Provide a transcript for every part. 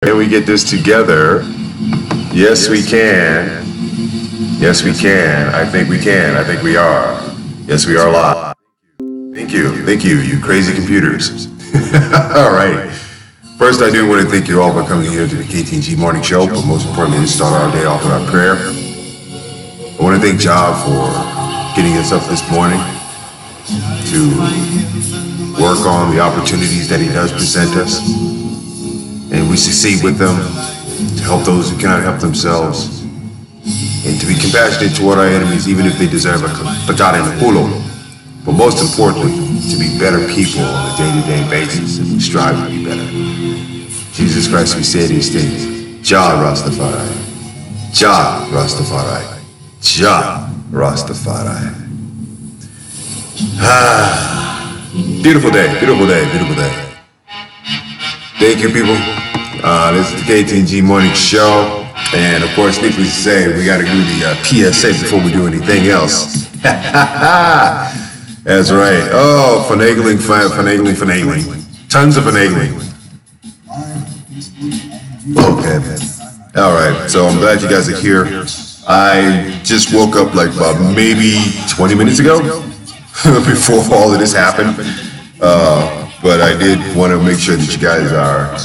Can we get this together? Yes, we can. Yes, we can. I think we can. I think we are. Yes, we are live. Thank you. Thank you, you crazy computers. All right. First, I do want to thank you all for coming here to the Ktng Morning Show, but most importantly, to start our day off with our prayer. I want to thank Job for getting us up this morning to work on the opportunities that he does present us. And we succeed with them, to help those who cannot help themselves, and to be compassionate toward our enemies, even if they deserve a patada in the culo. But most importantly, to be better people on a day-to-day basis, and we strive to be better. Jesus Christ, we say these things. Jah Rastafari. Jah Rastafari. Jah Rastafari. Beautiful day, beautiful day, beautiful day. Thank you, people. This is the Ktng Morning Show. And of course, needless to say, we got to do the PSA before we do anything else. That's right. Oh, finagling. Tons of finagling. Okay. All right. So I'm glad you guys are here. I just woke up like about maybe 20 minutes ago before all of this happened. But I did want to make sure that you guys are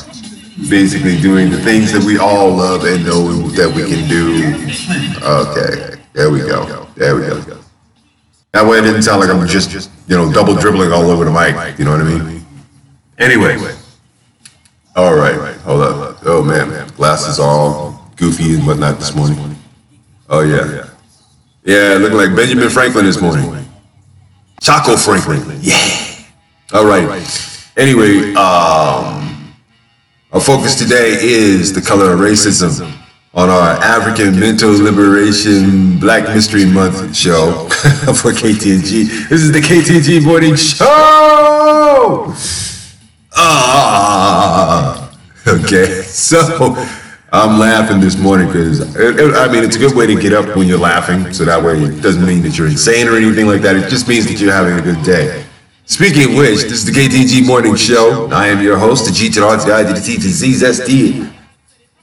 basically doing the things that we all love and know that we can do. Okay, there we go. There we go. That way it didn't sound like I'm just double dribbling all over the mic. You know what I mean? Anyway. All right. Hold up. Oh, man. Glasses all goofy and whatnot this morning. Oh, yeah. Yeah, looking like Benjamin Franklin this morning. Chaco Franklin. Yeah. All right. Anyway, our focus today is the color of racism on our African Mental Liberation Black Mystery Month show for KTNG. This is the KTNG Morning Show. Okay. So I'm laughing this morning because it's a good way to get up when you're laughing. So that way it doesn't mean that you're insane or anything like that. It just means that you're having a good day. Speaking of which, this is the KTG Morning Show. I am your host, the G to the R to the I to the T to the Z, ZSD.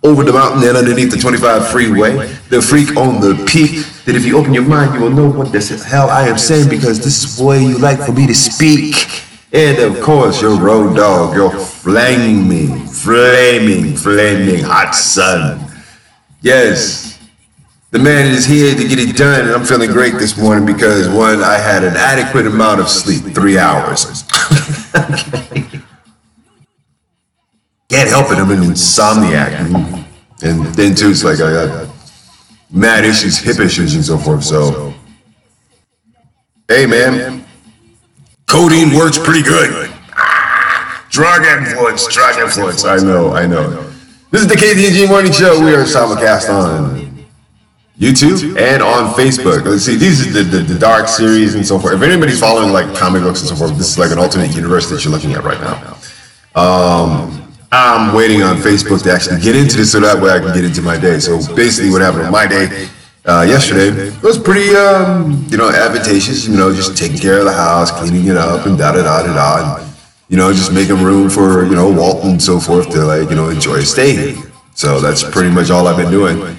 Over the mountain and underneath the 25 freeway, the freak on the peak, that if you open your mind, you will know what the hell I am saying, because this is the way you like for me to speak. And of course, your road dog, your flaming hot son. Yes. The man is here to get it done, and I'm feeling great this morning because, one, I had an adequate amount of sleep, 3 hours. Can't help it, I'm an insomniac. And then, too, it's like I got mad issues, hip issues, and so forth. So, hey, man, codeine works pretty good. Drug influence. I know. This is the KTG Morning Show. We are simulcast on YouTube and on Facebook. Let's see, these are the dark series and so forth. If anybody's following like comic books and so forth, this is like an alternate universe that you're looking at right now. I'm waiting on Facebook to actually get into this so that way I can get into my day. So basically what happened on my day yesterday was pretty advantageous, just taking care of the house, cleaning it up and and just making room for Walt and so forth to enjoy a stay. So that's pretty much all I've been doing.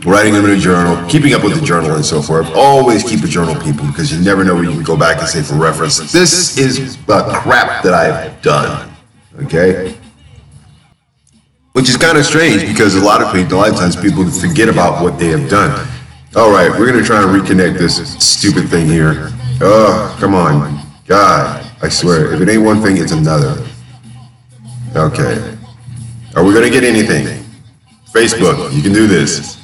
Writing them in a journal, keeping up with the journal and so forth. Always keep a journal, people, because you never know where you can go back and say for reference, this is the crap that I've done. Okay? Which is kind of strange because a lot of times people forget about what they have done. All right, we're going to try and reconnect this stupid thing here. Oh, come on. God, I swear, if it ain't one thing, it's another. Okay. Are we going to get anything? Facebook, you can do this.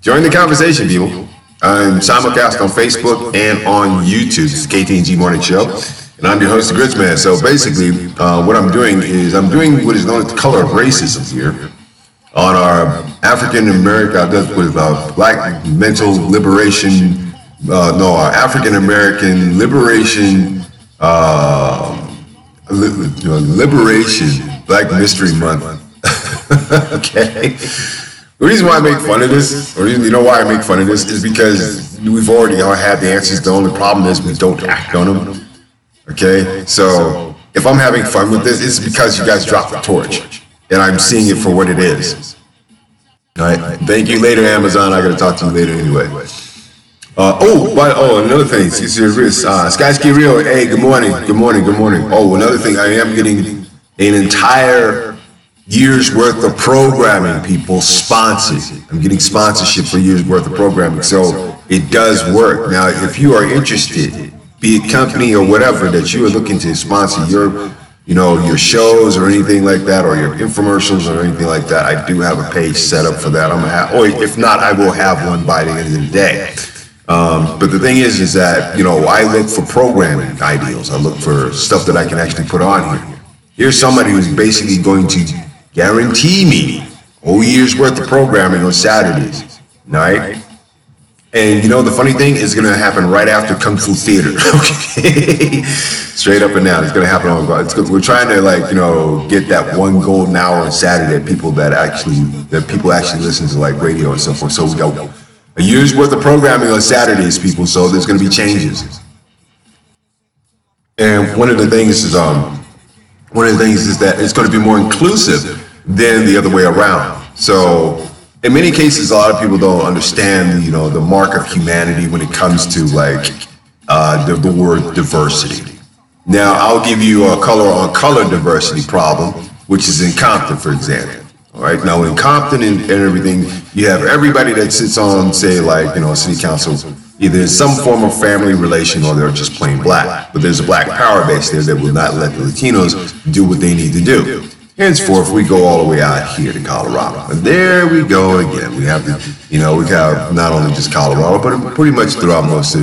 Join the conversation, people. I'm simulcast on Facebook and on YouTube. This is KTNG Morning Show, and I'm your host, the Gritsman. So basically, what I'm doing is I'm doing what is known as the color of racism here on our African American, Black Mental Liberation, our African American Liberation, Black Mystery Month. Okay. The reason why I make fun of this, or why I make fun of this, is because we've already had the answers. The only problem is we don't act on them. Okay? So if I'm having fun with this, it's because you guys dropped the torch. and I'm seeing it for what it is. All right. Thank you later, Amazon. I got to talk to you later anyway. Another thing. Skyski Rio. Hey, good morning. Good morning. Good morning. Oh, another thing. I am getting an entire year's worth of programming, people, sponsored. I'm getting sponsorship for a year's worth of programming. So it does work. Now, if you are interested, be it company or whatever, that you are looking to sponsor your shows or anything like that, or your infomercials or anything like that, I do have a page set up for that. Or if not, I will have one by the end of the day. But the thing is that, I look for programming ideals. I look for stuff that I can actually put on here. Here's somebody who's basically going to guarantee me a whole year's worth of programming on Saturdays, right? And the funny thing is going to happen right after Kung Fu Theater. Okay, straight up and down. It's going to happen on. We're trying to get that one golden hour on Saturday that people actually listen to like radio and so forth. So we got a year's worth of programming on Saturdays, people. So there's going to be changes. And one of the things is that it's going to be more inclusive than the other way around. So in many cases, a lot of people don't understand, the mark of humanity when it comes to the word diversity. Now, I'll give you a color on color diversity problem, which is in Compton, for example. All right. Now, in Compton and everything, you have everybody that sits on, say, city council, either in some form of family relation or they're just plain black. But there's a black power base there that will not let the Latinos do what they need to do. Henceforth, we go all the way out here to Colorado. And there we go again. We have we have not only just Colorado, but pretty much throughout most of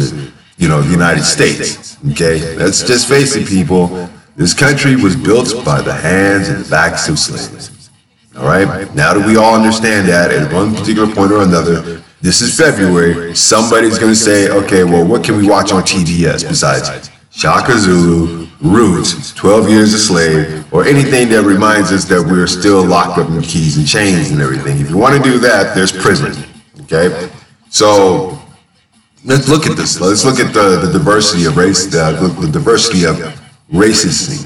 the United States. Okay? Let's just face it, people. This country was built by the hands and backs of slaves. All right? Now that we all understand that at one particular point or another, this is February, somebody's going to say, okay, well, what can we watch on TBS besides Shaka Zulu, Roots, 12 Years a Slave, or anything that reminds us that we're still locked up in keys and chains and everything. If you want to do that, there's prison. Okay? So let's look at this. Let's look at the diversity of race, the diversity of racism,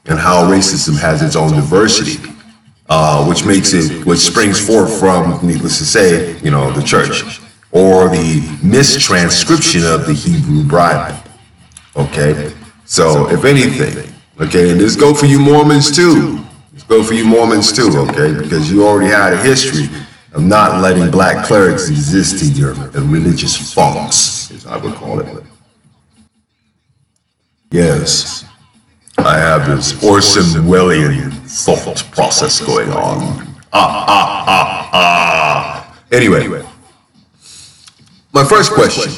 and how racism has its own diversity, which springs forth from, needless to say, the church, or the mistranscription of the Hebrew Bible. Okay? So, if anything, okay, and this go for you Mormons too. This go for you Mormons too, okay? Because you already had a history of not letting black clerics exist in your religious fonts, as I would call it. Yes, I have this Orwellian thought process going on. Anyway, my first question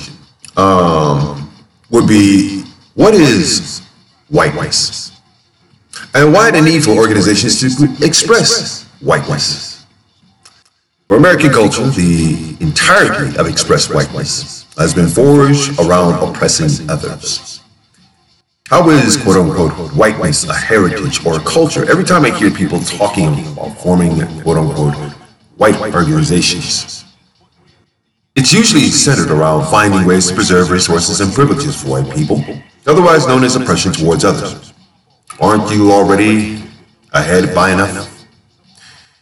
would be, what is whiteness? And why the need for organizations to express whiteness? For American culture, the entirety of expressed whiteness has been forged around oppressing others. How is, quote unquote, whiteness a heritage or a culture? Every time I hear people talking about forming, quote unquote, white organizations, it's usually centered around finding ways to preserve resources and privileges for white people, otherwise known as oppression towards others. Aren't you already ahead by enough?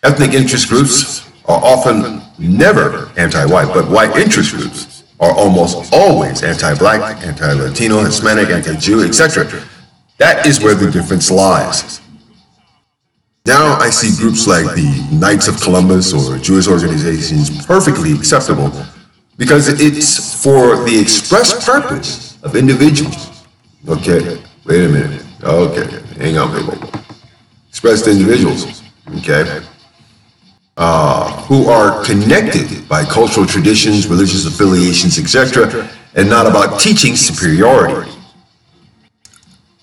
Ethnic interest groups are often never anti-white, but white interest groups are almost always anti-black, anti-Latino, Hispanic, anti-Jew, etc. That is where the difference lies. Now I see groups like the Knights of Columbus or Jewish organizations perfectly acceptable because it's for the express purpose of individuals. Okay, wait a minute. Okay, hang on, wait. Expressed individuals, okay, who are connected by cultural traditions, religious affiliations, etc., and not about teaching superiority.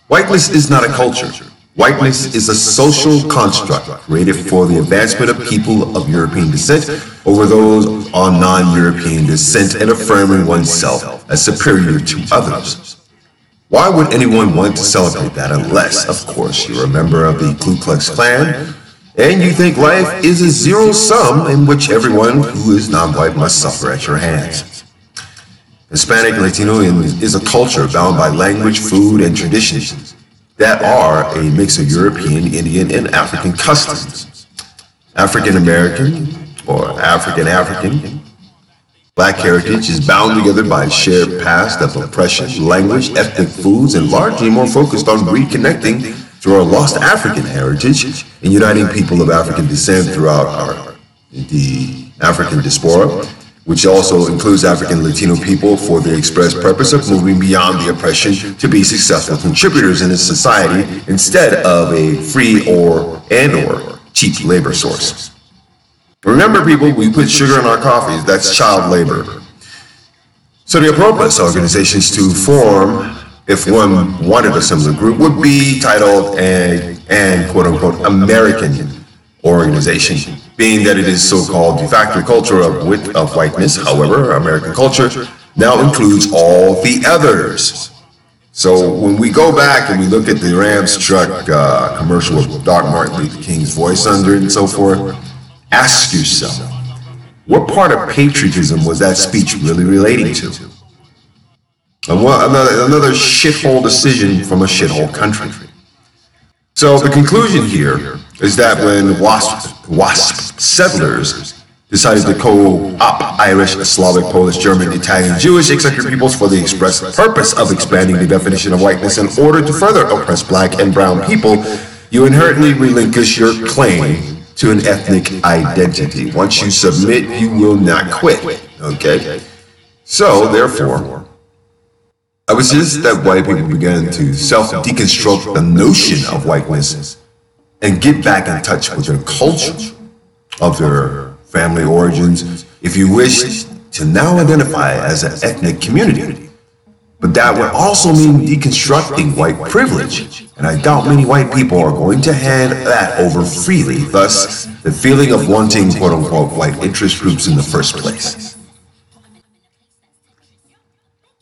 Whiteness is not a culture. Whiteness is a social construct created for the advancement of people of European descent over those on non-European descent and affirming oneself as superior to others. Why would anyone want to celebrate that unless, of course, you're a member of the Ku Klux Klan and you think life is a zero sum in which everyone who is non-white must suffer at your hands? Hispanic and Latino is a culture bound by language, food, and traditions that are a mix of European, Indian, and African customs. African American or African Black heritage is bound together by a shared past of oppression, language, ethnic foods, and largely more focused on reconnecting to our lost African heritage and uniting people of African descent throughout the African diaspora, which also includes African Latino people for the express purpose of moving beyond the oppression to be successful contributors in a society instead of a free or cheap labor source. Remember, people, we put sugar in our coffees. That's child labor. So the appropriate organizations to form, if one wanted a similar group, would be titled an quote-unquote American organization, being that it is so-called de facto culture of whiteness. However, American culture now includes all the others. So when we go back and we look at the Rams truck commercial with Dr. Martin Luther King's voice under it and so forth, ask yourself, what part of patriotism was that speech really relating to? Another shithole decision from a shithole country. So the conclusion here is that when WASP settlers decided to co-opt Irish, Slavic, Polish, German, Italian, Jewish, etc. peoples for the express purpose of expanding the definition of whiteness in order to further oppress black and brown people, you inherently relinquish your claim to an ethnic identity. Once you submit, you will not quit. Okay? So, therefore, I would suggest that white people begin to self-deconstruct the notion of whiteness and get back in touch with their culture, of their family origins, if you wish to now identify as an ethnic community. But that would also mean deconstructing white privilege, and I doubt many white people are going to hand that over freely, thus the feeling of wanting quote-unquote white interest groups in the first place.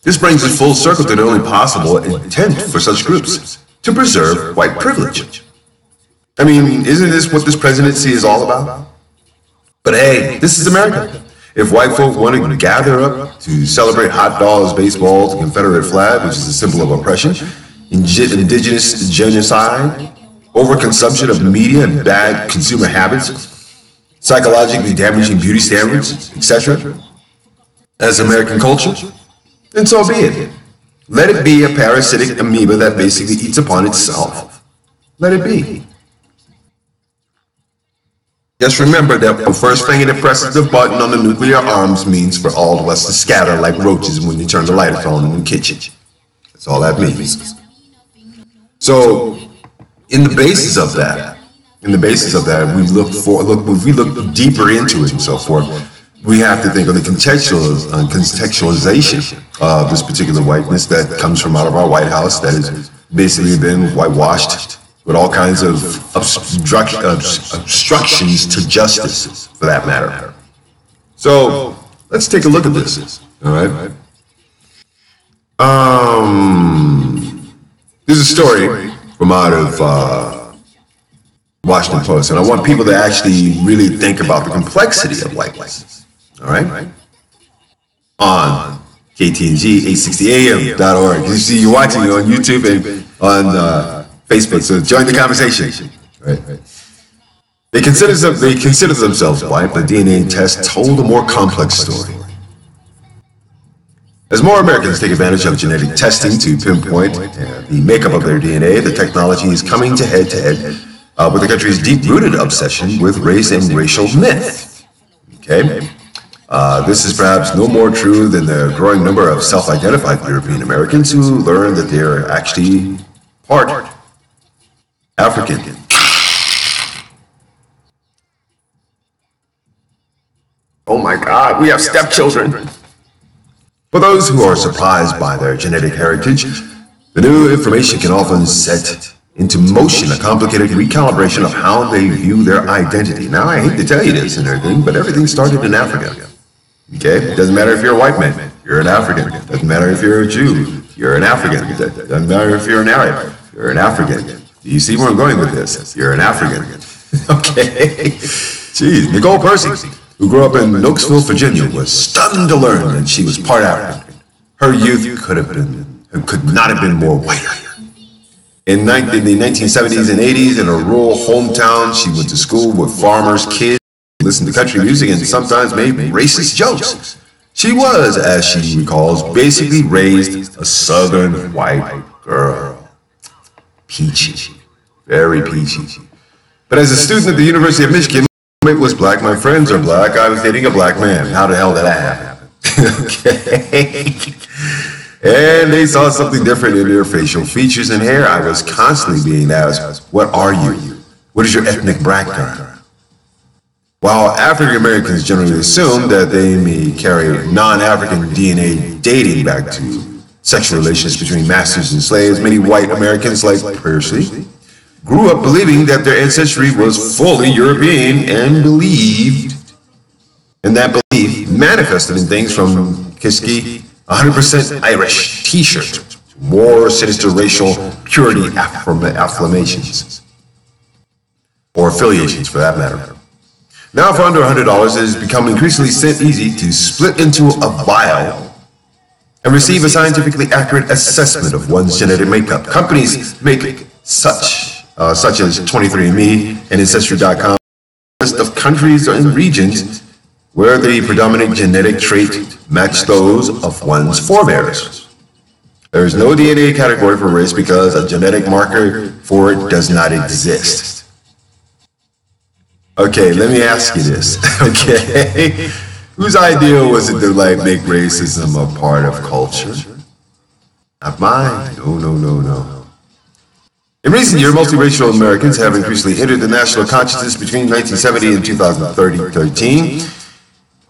This brings us full circle to the only possible intent for such groups, to preserve white privilege. I mean, isn't this what this presidency is all about? But hey, this is America. If white folk want to gather up to celebrate hot dogs, baseball, the Confederate flag, which is a symbol of oppression, indigenous genocide, overconsumption of media and bad consumer habits, psychologically damaging beauty standards, etc., as American culture, then so be it. Let it be a parasitic amoeba that basically eats upon itself. Let it be. Just remember that the first finger that presses the button on the nuclear arms means for all of us to scatter like roaches when you turn the lights on in the kitchen. That's all that means. So, in the basis of that, we look deeper into it and so forth. We have to think of the contextualization of this particular whiteness that comes from out of our White House that has basically been whitewashed with all kinds of obstructions to justice, for that matter. So let's take a look at this. All right. There's a story from out of Washington Post, and I want people to actually really think about the complexity of whiteness. All right. On Ktng 860am.org. You see, you're watching on YouTube and on Facebook, so join the conversation. Right. They consider themselves white, but DNA tests told a more complex story. As more Americans take advantage of genetic testing to pinpoint the makeup of their DNA, the technology is coming to head with the country's deep-rooted obsession with race and racial myth. Okay. This is perhaps no more true than the growing number of self-identified European Americans who learn that they are actually part African. Oh my God, we have stepchildren. For those who are surprised by their genetic heritage, the new information can often set into motion a complicated recalibration of how they view their identity. Now, I hate to tell you this and everything, but everything started in Africa. Okay? It doesn't matter if you're a white man, you're an African. It doesn't matter if you're a Jew, you're an African. It doesn't matter if you're an Arab, you're an African. Do you see where I'm going with this? You're an African. Okay? Jeez, Nicole Percy, who grew up in Knoxville, Virginia, was stunned to learn that she was part African. Her youth could not have been more whiter. In the 1970s and 80s, in her rural hometown, she went to school with farmers' kids, listened to country music, and sometimes made racist jokes. She was, as she recalls, basically raised a southern white girl. Peachy. Very peachy. But as a student at the University of Michigan, my roommate was black, my friends are black, I was dating a black man. How the hell did that happen? Okay. And they saw something different in their facial features and hair. I was constantly being asked, what are you? What is your ethnic background? While African Americans generally assume that they may carry non-African DNA dating back to sexual relations between masters and slaves, many white Americans, like Percy, grew up believing that their ancestry was fully European and believed, and that belief manifested in things from Kiski 100% Irish t-shirt, more sinister racial purity affirmations, or affiliations for that matter. Now for under $100, it has become increasingly easy to split into a vial and receive a scientifically accurate assessment of one's genetic makeup. Companies make such as 23andMe and Ancestry.com, a list of countries and regions where the predominant genetic trait match those of one's forebears. There is no DNA category for race because a genetic marker for it does not exist. Okay, let me ask you this, okay? Whose idea was it to make racism a part of culture? Not mine. No. In recent years, multiracial Americans have increasingly entered the national consciousness between 1970 and 2013.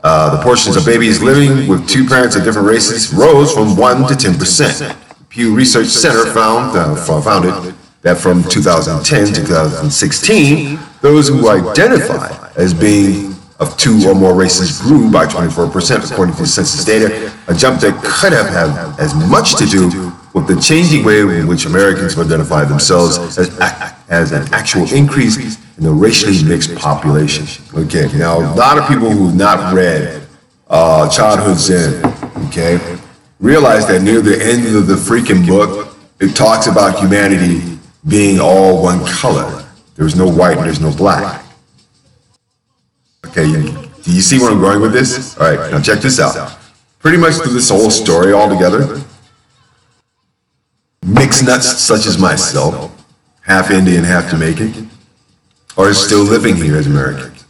The portions of babies living with two parents of different races rose from 1 to 10%. Pew Research Center founded that from 2010 to 2016, those who identify as being of two or more races grew by 24%, according to census data, a jump that could have had as much to do with the changing way in which Americans identify themselves as an actual increase in the racially mixed population. Okay, now a lot of people who have not read Childhood Zen, okay, realize that near the end of the freaking book, it talks about humanity being all one color. There's no white and there's no black. Okay, do you see where I'm going with this? All right, now check this out. Pretty much through this whole story altogether, mixed nuts such as myself, half Indian, half Jamaican, are still living here as Americans.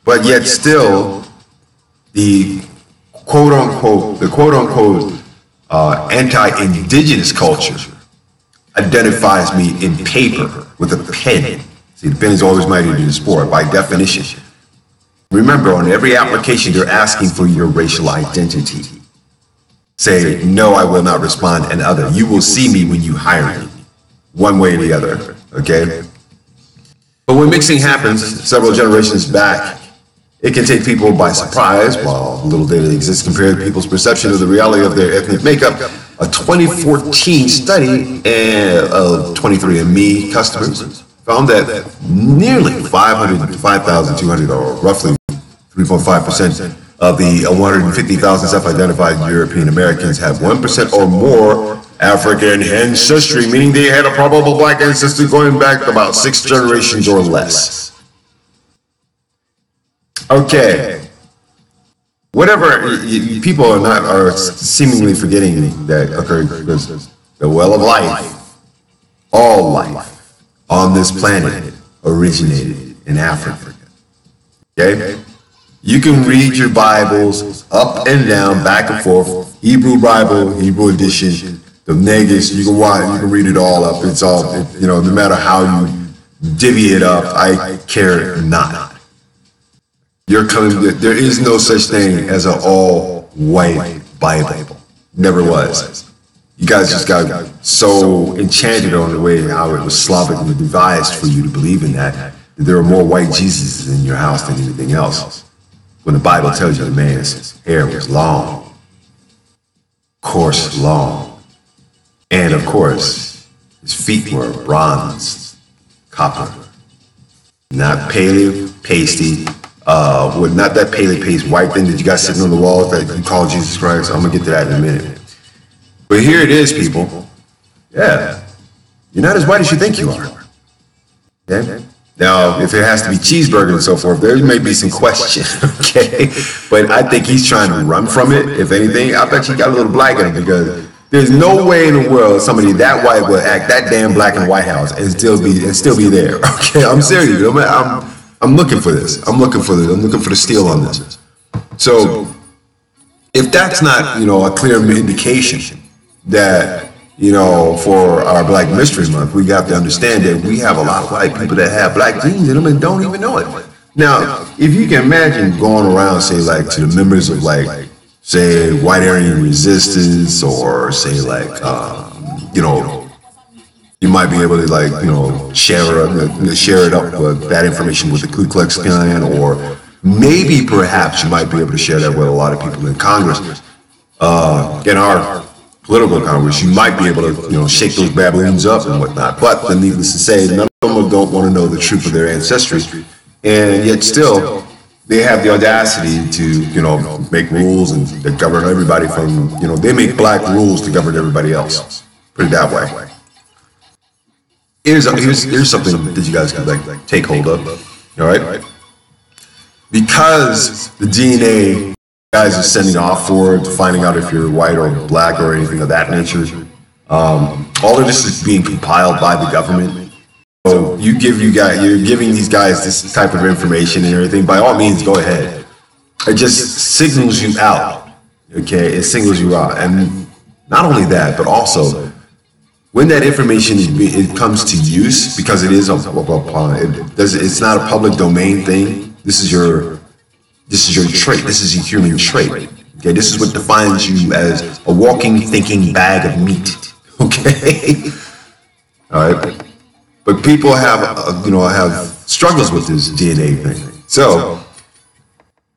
But yet still, the quote-unquote anti-indigenous culture identifies me in paper with a pen. See, the pen is always mightier than the sword by definition. Remember, on every application, they're asking for your racial identity. Say, no, I will not respond, and other. You will see me when you hire me, one way or the other, okay? But when mixing happens several generations back, it can take people by surprise. While little data exists compared to people's perception of the reality of their ethnic makeup, a 2014 study of 23andMe customers found that nearly 5,200, or roughly 3.5% of the 150,000 self-identified European Americans have 1% or more African ancestry, meaning they had a probable black ancestor going back about 6 generations or less. Okay. Whatever, people are seemingly forgetting that occurred because the well of life, all life on this planet originated in Africa. Okay? You can read your Bibles up and down, back and forth, Hebrew Bible, Hebrew edition, the Negus, you can read it all up. It's all, no matter how you divvy it up, I care not. There is no such thing as an all-white Bible. Never was. You guys just got so enchanted on the way how it was Slavically devised for you to believe in that there are more white Jesuses in your house than anything else. When the Bible tells you the man's hair was long, coarse, long, and of course, his feet were bronze, copper, not paleo, pasty, not that paleo paste white thing that you got sitting on the wall that you call Jesus Christ. I'm gonna get to that in a minute. But here it is, people. Yeah, You're not as white as you think you are. Okay? Now, if it has to be cheeseburger and so forth, there may be some question, okay? But I think he's trying to run from it. If anything, I bet you got a little black in him, because there's no way in the world somebody that white will act that damn black in the White House and still be there. Okay, I'm serious. I'm looking for this. I'm looking for the steal on this. So if that's not, a clear indication that, for our Black Mystery Month, we have to understand that we have a lot of white people that have black genes in them and don't even know it. Now, if you can imagine going around, say, like, to the members of, like, say, White Aryan Resistance, or say, like, you might be able to, like, share it up with that information with the Ku Klux Klan, or maybe perhaps you might be able to share that with a lot of people in Congress, in our political Congress. You might be able to, shake those baboons up and whatnot. But then, needless to say, none of them don't want to know the truth of their ancestry, and yet still they have the audacity to, make rules and that govern everybody from, they make black rules to govern everybody else. Put it that way. Here's something that you guys can like take hold of. All right, because the DNA guys are sending off for finding out if you're white or black or anything of that nature. All of this is being compiled by the government. So you're giving these guys this type of information and everything. By all means, go ahead. It just signals you out. Okay, it signals you out, and not only that, but also when that information it comes to use, because it is it's not a public domain thing. This is your trait. This is a human trait. Okay, this is what defines you as a walking, thinking bag of meat. Okay, all right. But people have struggles with this DNA thing. So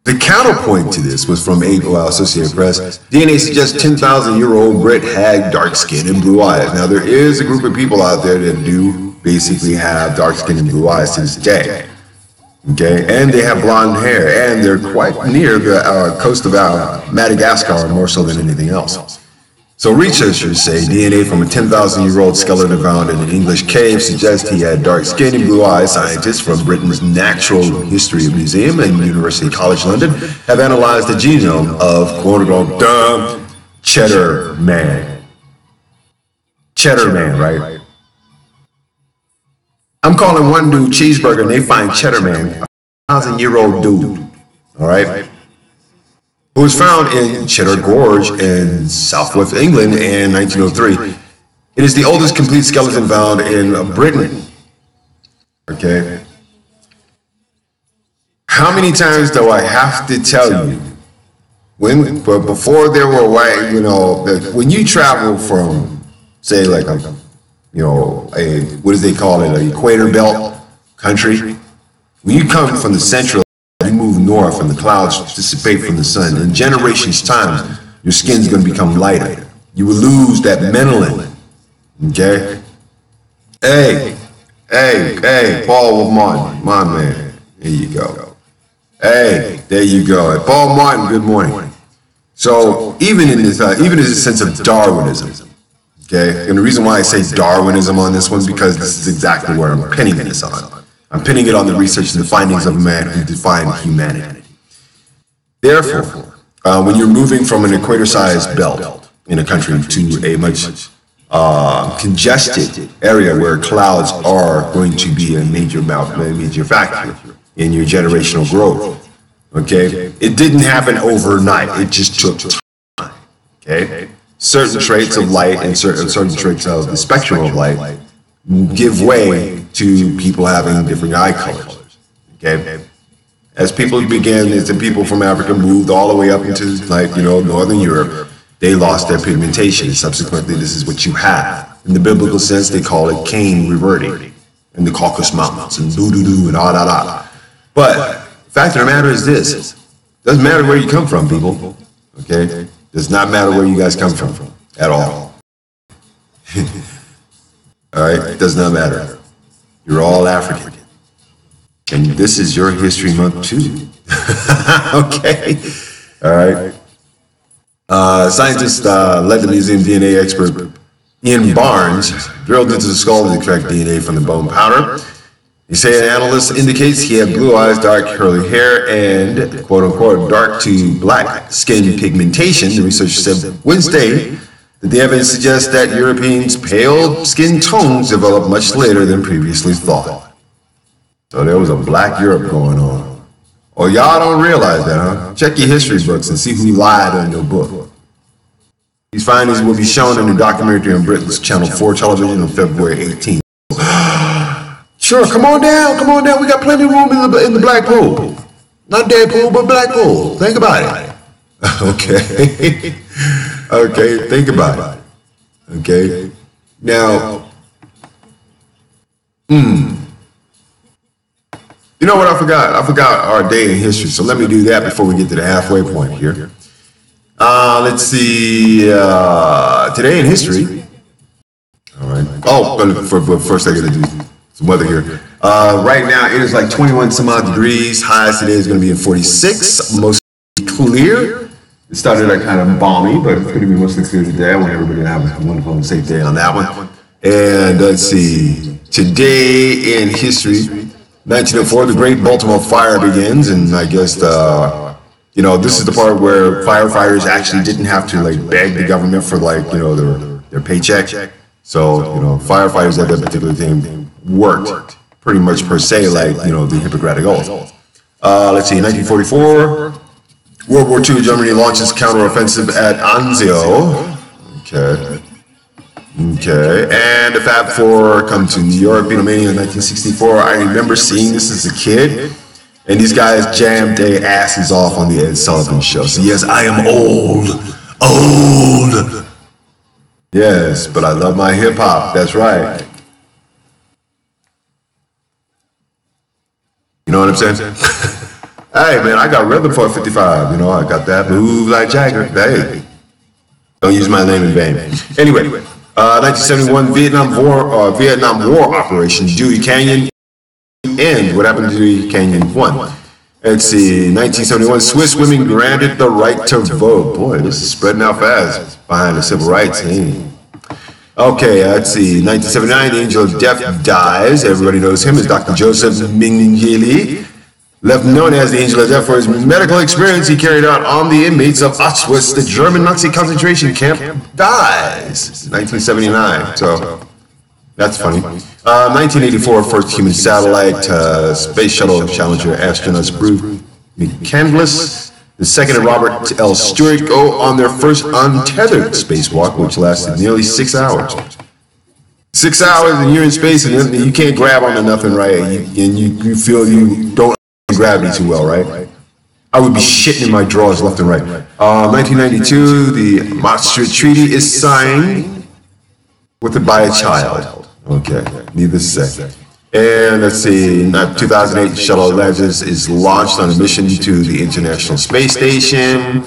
the counterpoint to this was from Associated Press. DNA suggests 10,000-year-old Brit had dark skin and blue eyes. Now, there is a group of people out there that do basically have dark skin and blue eyes to this day. Okay, and they have blonde hair, and they're quite near the coast of Madagascar, more so than anything else. So researchers say DNA from a 10,000-year-old skeleton found in an English cave suggests he had dark skin and blue eyes. Scientists from Britain's Natural History Museum and University College London have analyzed the genome of quote-unquote dumb Cheddar Man. Cheddar Man, right? I'm calling one dude cheeseburger, and they find Cheddar Man, a 1,000-year-old dude, all right, who was found in Cheddar Gorge in southwest England in 1903. It is the oldest complete skeleton found in Britain. Okay. How many times do I have to tell you, before there were white, when you travel from, say, like what do they call it, an equator belt country, when you come from the central, you move north and the clouds dissipate from the sun. In generations' time, your skin's going to become lighter. You will lose that melanin. Okay? Hey, Paul Martin, my man. There you go. Hey, there you go. Paul Martin, good morning. So even in this sense of Darwinism, okay, and the reason why I say Darwinism on this one, because this is exactly where I'm pinning this on. I'm pinning it on the research and the findings of a man who defined humanity. Therefore, when you're moving from an equator-sized belt in a country to a much congested area where clouds are going to be a major factor in your generational growth, okay, it didn't happen overnight. It just took time. Okay, certain traits of light and certain traits of the spectrum of light give way to people having different eye colors. Okay, as the people from Africa moved all the way up into northern Europe, they lost their pigmentation. Subsequently, this is what you have. In the biblical sense, they call it Cain reverting in the Caucasus Mountains and doo-doo-doo and da-da-da. But the fact of the matter is this: doesn't matter where you come from, people. Okay, does not matter where you guys come from at all. All right, it does not matter. You're all African. And this is your History Month too. Okay. All right. Scientists led the museum DNA expert Ian Barnes drilled into the skull to extract DNA from the bone powder. He said analyst indicates he had blue eyes, dark curly hair, and quote-unquote dark to black skin pigmentation. The researcher said Wednesday that the evidence suggests that Europeans' pale skin tones developed much later than previously thought. So there was a black Europe going on. Oh, y'all don't realize that, huh? Check your history books and see who lied on your book. These findings will be shown in the documentary on Britain's Channel 4 television on February 18th. Sure, come on down, we got plenty of room in the black pool. Not dead pool, but black pool. Think about it. Okay. Okay, think about it. Okay. Now, you know what I forgot? I forgot our day in history, so let me do that before we get to the halfway point here. Let's see, today in history. All right. Oh, but first I gotta do some weather here. Right now it is like 21 some odd degrees. Highs today is gonna be in 46, mostly clear. It started out kind of balmy, but it's gonna be mostly clear today. I want everybody to have a wonderful and safe day on that one. And let's see, today in history, 1904, the Great Baltimore Fire begins, and I guess you know, this is the part where firefighters actually didn't have to like beg the government for like, you know, their paycheck. So, you know, firefighters at that particular thing worked pretty much per se like, you know, the Hippocratic Oath. Let's see, 1944, World War II, Germany launches counteroffensive at Anzio. Okay. Okay, and the Fab Four come to New York, Beatlemania in 1964. I remember seeing this as a kid. And these guys jammed their asses off on the Ed Sullivan Show. So yes, I am old. Yes, but I love my hip hop. That's right. You know what I'm saying? Hey man, I got rhythm for 55. You know, I got that move like Jagger. Hey, don't use my name in vain. Anyway, 1971 Vietnam War operation Dewey Canyon. And what happened to Dewey Canyon 1? Let's see, 1971, Swiss women granted the right to vote. Boy, this is spreading out fast behind the civil rights. Hey. Okay, let's see, 1979, the angel of death dies. Everybody knows him as Dr. Joseph Mengele. Left known as the angel of death for his medical experience he carried out on the inmates of Auschwitz, the German Nazi concentration camp, dies. 1979, so that's funny. 1984, first human satellite, Space Shuttle Challenger astronauts Bruce McCandless, the second and Robert L. Stewart go on their first untethered spacewalk, which lasted nearly 6 hours. 6 hours and you're in space and you can't grab onto nothing, right? And you feel you don't understand gravity too well, right? I would be shitting in my drawers left and right. 1992, the Maastricht Treaty is signed with it by a child. Okay, needless to say. And let's see, 2008, Shuttle Atlantis is launched on a mission to the International Space Station,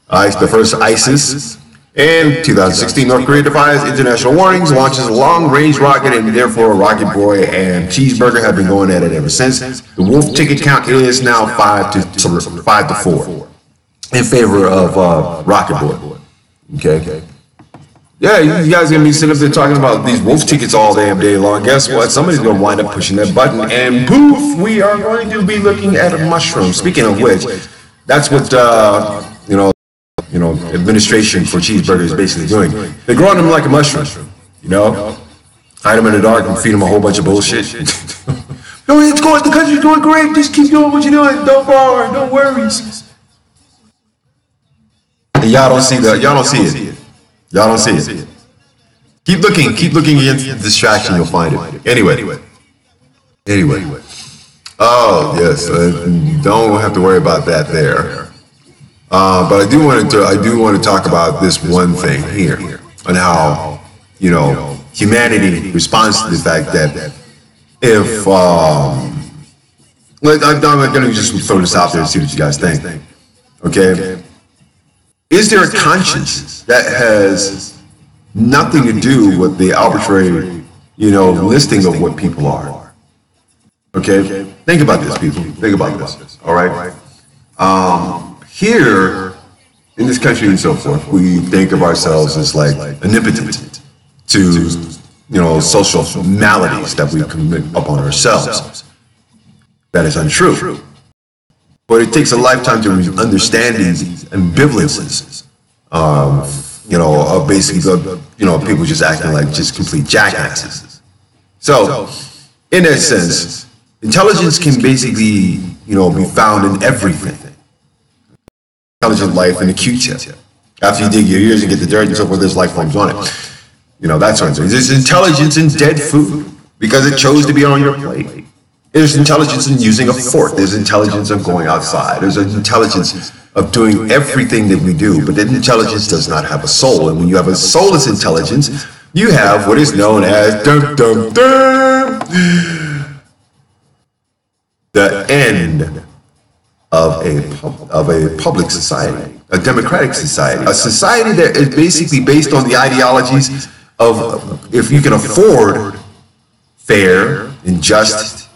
the first ISIS. And 2016, North Korea defies international warnings, launches a long-range rocket, and therefore Rocket Boy and Cheeseburger have been going at it ever since. The Wolf ticket count is now 5 to 4 in favor of Rocket Boy. Okay. Yeah, you guys are gonna be sitting up there talking about these wolf tickets all damn day long. Guess what? Somebody's gonna wind up pushing that button, and poof, we are going to be looking at a mushroom. Speaking of which, that's what you know, administration for Cheeseburger is basically doing. They're growing them like a mushroom. You know, hide them in the dark and feed them a whole bunch of bullshit. No, it's going. The country's doing great. Just keep doing what you're doing. Don't borrow. No worries. And y'all don't see that. Y'all don't see it. Y'all don't see it. Keep looking against the distraction, you'll find it. Anyway. Oh, yes, don't have to worry about that there. But I do want to talk about this one thing here, and how, you know, humanity responds to the fact that if, I'm going to just throw this out there and see what you guys think, okay? Is there a conscience that has nothing to do with the arbitrary, you know, listing of what people are? Okay, think about this, people. Think about this. All right. Here in this country and so forth, we think of ourselves as like omnipotent, to, social maladies that we commit upon ourselves. That is untrue. But it takes a lifetime to understand these ambivalences, of basically, people just acting like just complete jackasses. So, in that sense, intelligence can basically, be found in everything. Intelligent life in the Q-tip. After you dig your ears and get the dirt and so forth, there's life forms on it. That sort of thing. There's intelligence in dead food because it chose to be on your plate. There's intelligence in using a fork. There's intelligence of going outside. There's an intelligence of doing everything that we do. But that intelligence does not have a soul. And when you have a soulless intelligence, you have what is known as the end of a public society, a democratic society, a society that is basically based on the ideologies of if you can afford fair and just,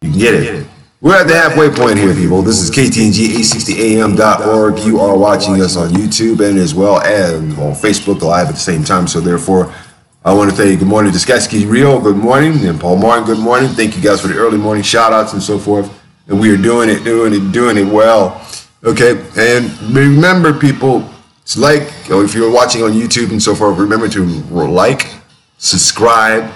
you can get it. We're at the halfway point here, people. This is Ktng, 860am.org. You are watching us on YouTube and as well as on Facebook Live at the same time. So therefore, I want to thank you. Good morning to Skaski Rio. Good morning. And Paul Martin, good morning. Thank you guys for the early morning shout outs and so forth. And we are doing it well. Okay. And remember, people, it's like, if you're watching on YouTube and so forth, remember to like, subscribe,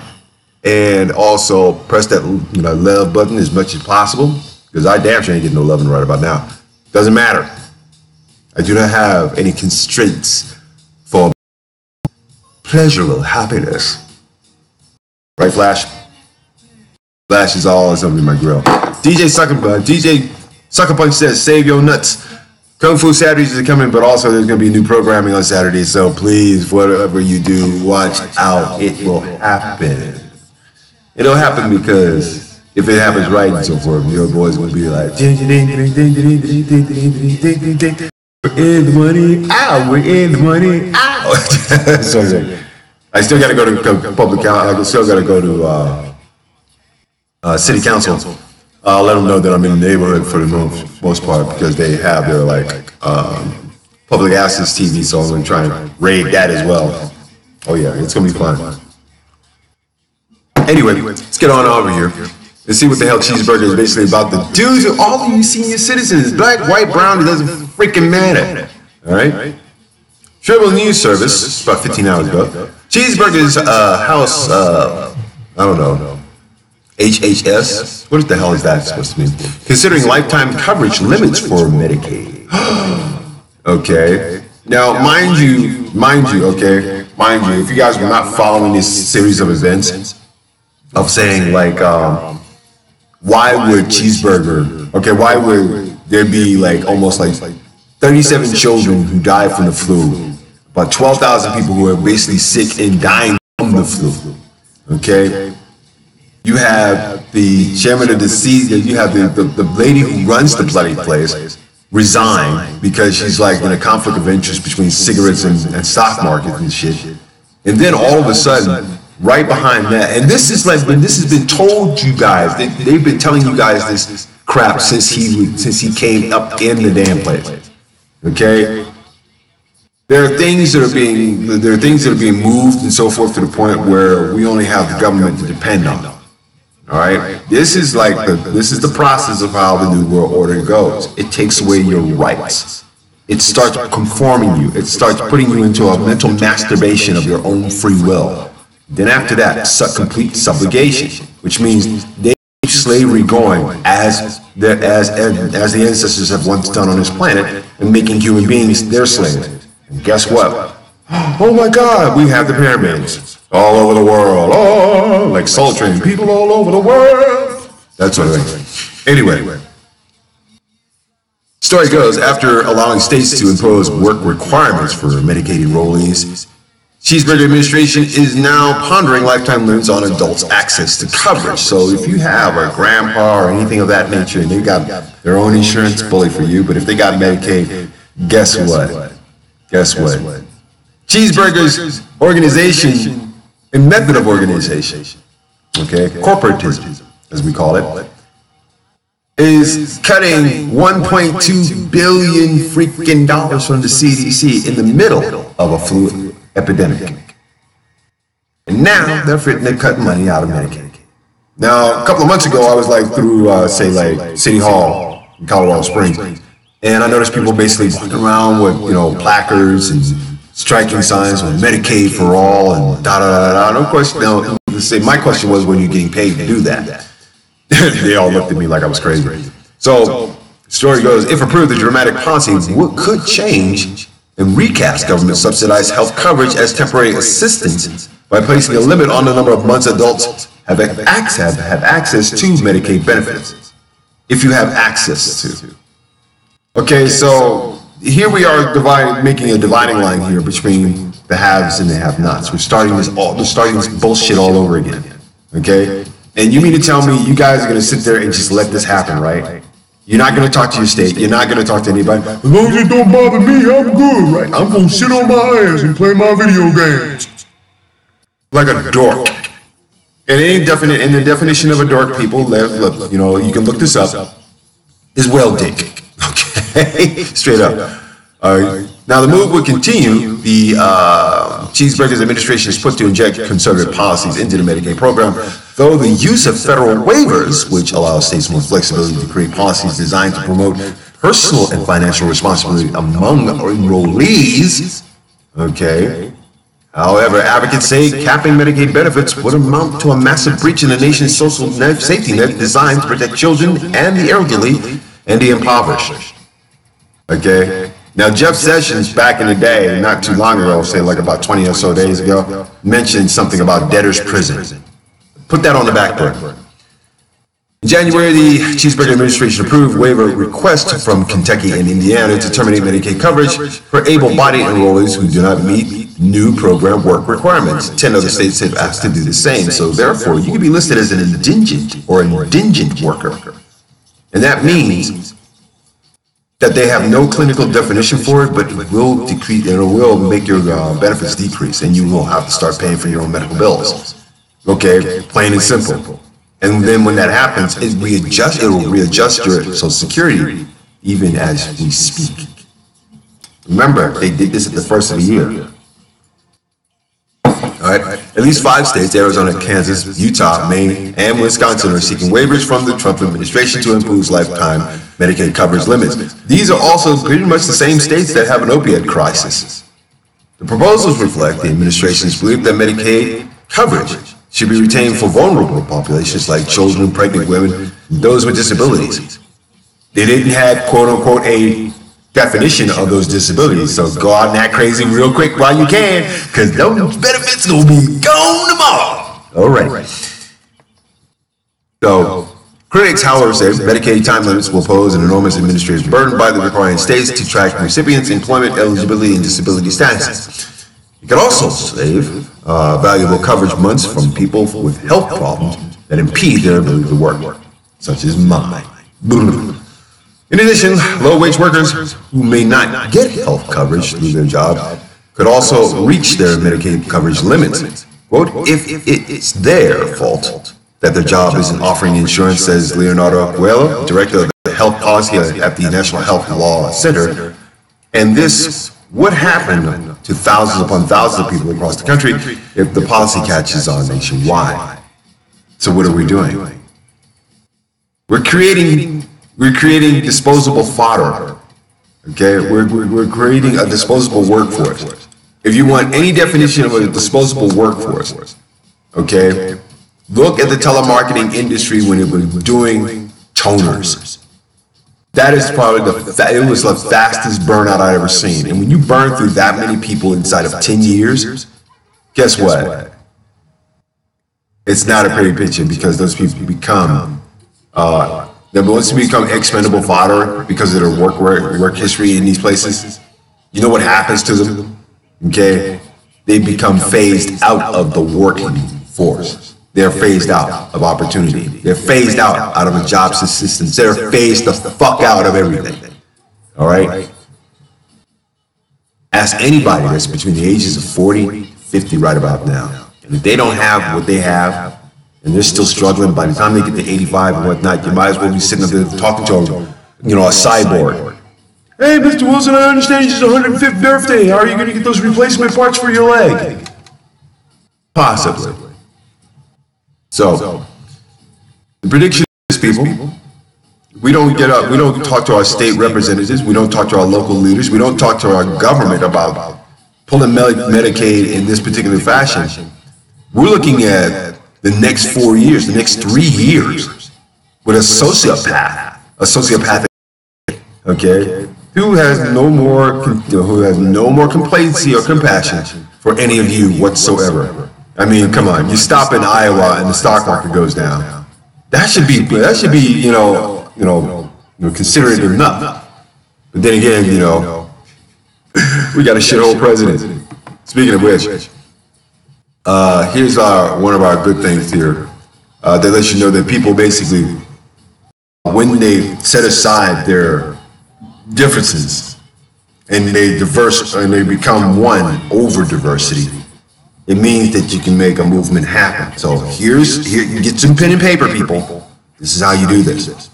and also press that love button as much as possible, because I damn sure ain't getting no loving right about now. Doesn't matter. I do not have any constraints for pleasurable happiness. Right, Flash? Flash is all something in my grill. DJ Sucker Punch says, save your nuts. Kung Fu Saturdays are coming, but also there's going to be new programming on Saturdays. So please, whatever you do, watch out. It will happen. It'll happen because if it happens right and so forth, your boys will be like, we're in the money, ow, we're in the money, ow. So I still got to go to public council. I still got to go to city council. I'll let them know that I'm in the neighborhood for the most part because they have their public access TV, so I'm going to try and raid that as well. Oh yeah, it's going to be fun. Anyway, let's get on over here and see what the hell Cheeseburger is basically about. The dudes are all of you senior citizens, black, white, brown, it doesn't freaking matter. All right? Tribal News Service, about 15 hours ago. Cheeseburger's house, I don't know, HHS? What the hell is that supposed to mean? Considering lifetime coverage limits for Medicaid. Okay. Now, mind you, if you guys were not following this series of events, of saying why would Cheeseburger, why would there be almost 37 children who died from the flu, about 12,000 people who are basically sick and dying from the flu, okay? You have the chairman of the CDC, you have the lady who runs the bloody place resign because she's in a conflict of interest between cigarettes and stock market and shit. And then all of a sudden, right behind that, and this is when this has been told you guys, they've been telling you guys this crap since he came up in the damn place. Okay? There are things that are being moved and so forth to the point where we only have the government to depend on. All right? This is the process of how the New World Order goes. It takes away your rights. It starts conforming you. It starts putting you into a mental masturbation of your own free will. Then after that, complete subjugation, which means they keep slavery going as the ancestors have once done on this planet, and making human beings their slaves. And guess what? Oh my God, we have the pyramids all over the world. Oh, like Soul Train, people all over the world. That's what I think. Anyway, story goes, after allowing states to impose work requirements for Medicaid enrollees, Cheeseburger administration is now pondering lifetime limits on adults' access to coverage. So if you have a grandpa or anything of that nature, and they've got their own insurance bully for you, but if they got Medicaid, guess what? Cheeseburger's organization and method of organization, corporatism, as we call it, is cutting $1.2 billion freaking dollars from the CDC in the middle of a flu epidemic. And now they're cutting money out of Medicaid. Now, a couple of months ago, I was like through, say, like City Hall in Colorado Springs, and I noticed people basically walking around with, placards and striking signs on Medicaid for all and da-da-da-da. And of course, my question was, when are you getting paid to do that? They all looked at me like I was crazy. So, the story goes, if approved, the dramatic policy could change and recast government-subsidized health coverage as temporary assistance by placing a limit on the number of months adults have access to Medicaid benefits, if you have access to. Okay, so here we are making a dividing line here between the haves and the have-nots. We're starting this bullshit all over again. Okay, and you mean to tell me you guys are going to sit there and just let this happen, right? You're not going to talk to your state. You're not going to talk to anybody. As long as it don't bother me, I'm good, right? I'm going to sit on my ass and play my video games like a dork. And the definition of a dork, people, look, you can look this up, is well dick. Okay? Straight up. Now, the move would continue. The Cheeseburger's administration is put to inject conservative policies into the Medicaid program, though the use of federal waivers, which allows states more flexibility to create policies designed to promote personal and financial responsibility among enrollees. Okay. However, advocates say capping Medicaid benefits would amount to a massive breach in the nation's social safety net designed to protect children and the elderly and the impoverished. Okay? Now, Jeff Sessions, back in the day, not too long ago, say like about 20 or so days ago, mentioned something about debtor's prison. Put that on the back burner. In January, the Cheeseburger administration approved waiver request from Kentucky and Indiana to terminate Medicaid coverage for able-bodied enrollees who do not meet new program work requirements. 10 other states have asked to do the same, so therefore you can be listed as an indigent or an indigent worker. And that means that they have no clinical definition for it, but it will decrease, it will make your benefits decrease, and you will have to start paying for your own medical bills. Okay, plain and simple. And then when that happens, it will readjust your Social Security even as we speak. Remember, they did this at the first of the year. All right, at least 5 states, Arizona, Kansas, Utah, Maine, and Wisconsin, are seeking waivers from the Trump administration to impose lifetime Medicaid coverage limits. These are also pretty much the same states that have an opioid crisis. The proposals reflect the administration's belief that Medicaid coverage should be retained for vulnerable populations like children, pregnant women, and those with disabilities. They didn't have, quote unquote, a definition of those disabilities, so go out and act crazy real quick while you can, because those benefits gonna be gone tomorrow. All right. So, critics, however, say Medicaid time limits will pose an enormous administrative burden by requiring states to track recipients' employment eligibility and disability status. It could also save valuable coverage months from people with health problems that impede their ability to work, such as mine. In addition, low-wage workers who may not get health coverage through their job could also reach their Medicaid coverage limits. Quote, if it's their fault that their job isn't offering insurance, says Leonardo Coelho, director of the health policy at the National Health Law Center, and this would happen to thousands upon thousands of people across the country if the policy catches on nationwide. So what are we doing? We're creating disposable fodder. Okay, we're creating a disposable workforce. If you want any definition of a disposable workforce, okay, look at the telemarketing industry when it was doing toners. That is probably it was the fastest burnout I've ever seen. And when you burn through that many people inside of 10 years, guess what? It's not a pretty picture, because those people become, once they become expendable fodder because of their work history in these places, you know what happens to them? Okay? They become phased out of the working force. They're phased out of opportunity. They're phased out of a job assistance. They're phased the fuck out of everything. All right? Ask anybody that's between the ages of 40, 50 right about now. And if they don't have what they have, and they're still struggling, by the time they get to 85 and whatnot, you might as well be sitting up there talking to a cyborg. Hey, Mr. Wilson, I understand it's your 105th birthday. How are you going to get those replacement parts for your leg? Possibly. So, the prediction is, people, we don't get up, we don't talk to our state representatives, we don't talk to our local leaders, we don't talk to our government about pulling Medicaid in this particular fashion. We're looking at the next 4 years, the next 3 years, with a sociopathic, okay, who has no more complacency or compassion for any of you whatsoever. I mean, come on, you stop in Iowa and the stock market goes down. That should be considered enough. But then again, we got a shithole president. Speaking of which, here's one of our good things here. They let you know that people basically, when they set aside their differences and they become one over diversity, it means that you can make a movement happen. So here, you get some pen and paper, people. This is how you do this.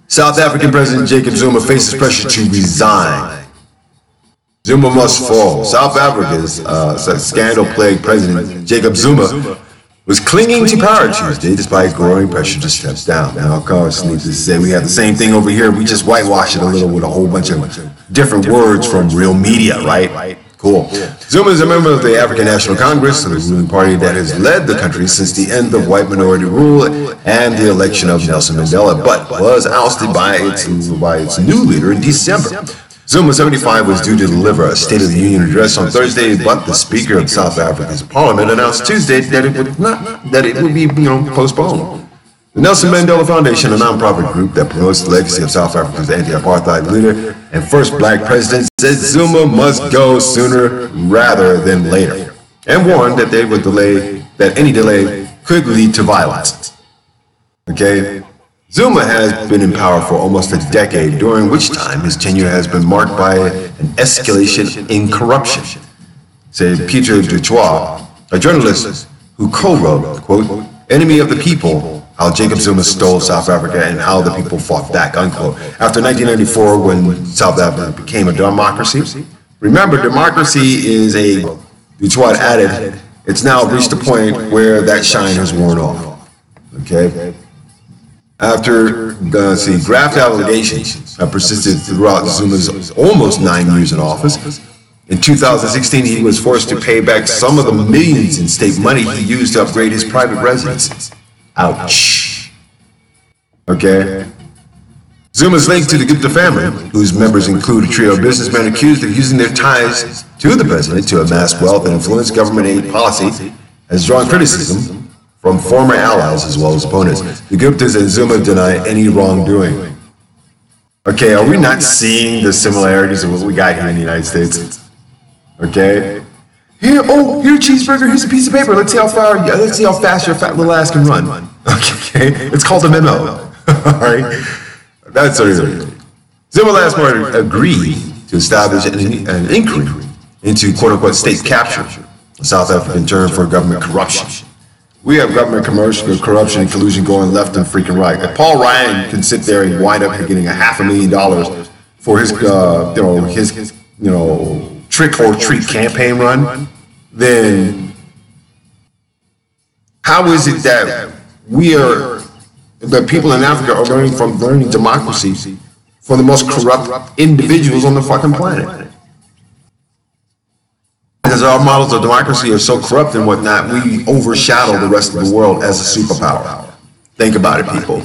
South African President Jacob Zuma faces pressure to resign. Zuma must fall. South Africa's scandal-plagued president Jacob Zuma was clinging to power Tuesday despite growing pressure to step down. Now, of course, needless to say, we have the same thing over here. We just whitewash it a little with a whole bunch of different words from real media, right? Cool. Zuma is a member of the African National Congress, the ruling party that has led the country since the end of white minority rule and the election of Nelson Mandela, but was ousted by its new leader in December. Zuma, 75, was due to deliver a State of the Union address on Thursday, but the Speaker of South Africa's Parliament announced Tuesday that it would be postponed. The Nelson Mandela Foundation, a nonprofit group that promotes the legacy of South Africa's anti-apartheid leader and first black president, said Zuma must go sooner rather than later, and warned that any delay could lead to violence. Okay? Zuma has been in power for almost a decade, during which time his tenure has been marked by an escalation in corruption, said Peter Dutoit, a journalist who co-wrote, quote, "Enemy of the People, How Jacob Zuma Stole South Africa and How the People Fought Back," unquote. After 1994, when South Africa became a democracy. Remember, democracy is Dutoit added, it's now reached a point where that shine has worn off. Okay? After graft allegations have persisted throughout Zuma's almost 9 years in office, in 2016 he was forced to pay back some of the millions in state money he used to upgrade his private residences. Ouch. Okay? Zuma's linked to the Gupta family, whose members include a trio of businessmen accused of using their ties to the president to amass wealth and influence government aid policy, has drawn criticism from former allies as well as opponents. The Guptas and Zuma deny any wrongdoing. Okay, are we not seeing the similarities of what we got here in the United States? Okay? Here, cheeseburger, here's a piece of paper. Let's see how fast your fat little ass can run. Okay? It's called a memo. Alright? That's what it is. Zuma last March agreed to establish an inquiry into quote-unquote state capture, a South African term for government corruption. We have government corruption and collusion going left and freaking right. If Paul Ryan can sit there and wind up getting $500,000 for his trick or treat campaign run, then how is it that the people in Africa are learning democracy from the most corrupt individuals on the fucking planet? Because our models of democracy are so corrupt and whatnot, we overshadow the rest of the world as a superpower. Think about it, people.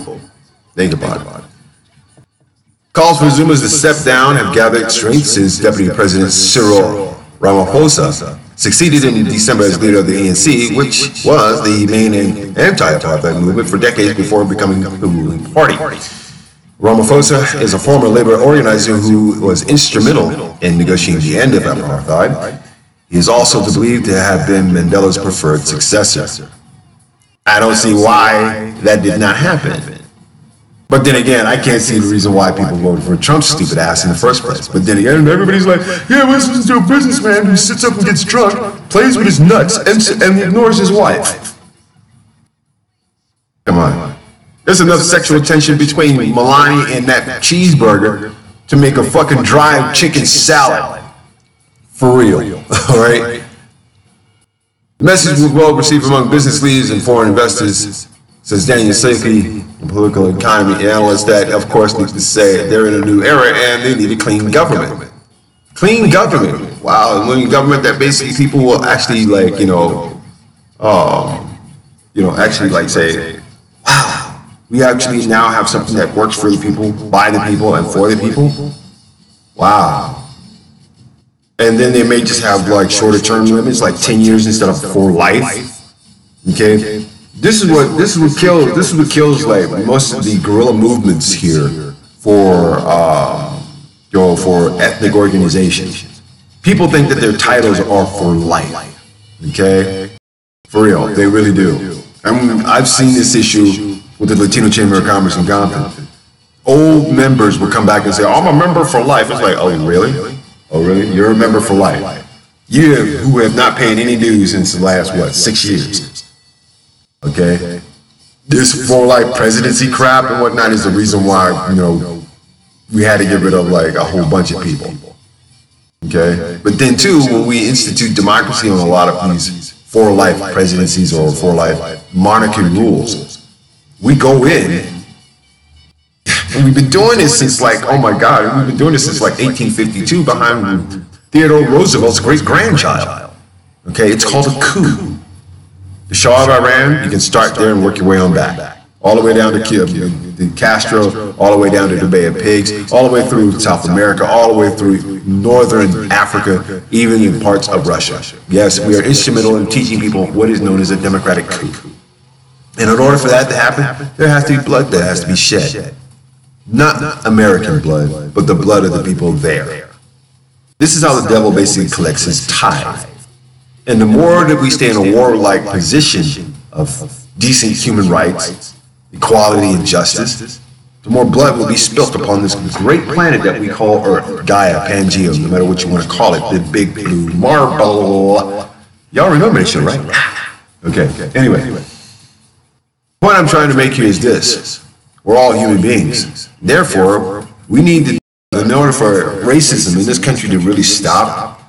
Think about it. Calls for Zuma to step down have gathered strength since Deputy President Cyril Ramaphosa succeeded in December as leader of the ANC, which was the main anti-apartheid movement for decades before becoming the ruling party. Ramaphosa is a former labor organizer who was instrumental in negotiating the end of apartheid. He is also believed to have been Mandela's preferred successor. I don't see why that did not happen. But then again, I can't see the reason why people voted for Trump's stupid ass in the first place. But then again, everybody's like, yeah, well, listen to a businessman who sits up and gets drunk, plays with his nuts, and ignores his wife. Come on. There's enough sexual tension between Melania and that cheeseburger to make a fucking dry chicken salad. For real. All right? The message was well received among business leaders and foreign investors, says Daniel Safi, a political economy analyst that, of course, needs to say they're in a new era and they need a clean government. Clean government. Wow, and when government that basically people will actually actually like say, wow, we actually now have something that works for the people, by the people, and for the people. Wow. And then they may just have like shorter term limits, like 10 years instead of for life. Okay. This is what kills like most of the guerrilla movements here for ethnic organizations. People think that their titles are for life. Okay. For real, they really do. I've seen this issue with the Latino Chamber of Commerce in Compton. Old members would come back and say, I'm a member for life. It's like, oh, really? Oh, really? You're a member for life. You who have not paid any dues since the last, 6 years. Okay? This for life presidency crap and whatnot is the reason why, we had to get rid of like a whole bunch of people. Okay? But then too, when we institute democracy on a lot of these for life presidencies or for life monarchy rules, we go in, and we've been doing this since like, oh my God, we've been doing this since like 1852 behind Theodore Roosevelt's great-grandchild. Okay, it's called a coup. The Shah of Iran, you can start there and work your way on back. All the way down to the Castro, all the way down to the Bay of Pigs, all the way through South America, all the way through Northern Africa, even in parts of Russia. Yes, we are instrumental in teaching people what is known as a democratic coup. And in order for that to happen, there has to be blood that has to be shed. Not American blood, but the blood of the people there. This is how the devil basically collects his tithe. And the more that we stay in a warlike position of decent human rights, equality and justice, the more blood will be spilt upon this great planet that we call Earth, Gaia, Pangea, no matter what you want to call it, the big blue marble. Y'all remember this shit, right? Okay, anyway. The point I'm trying to make here is this. We're all human beings. Therefore, we need to, in order for racism in this country to really stop,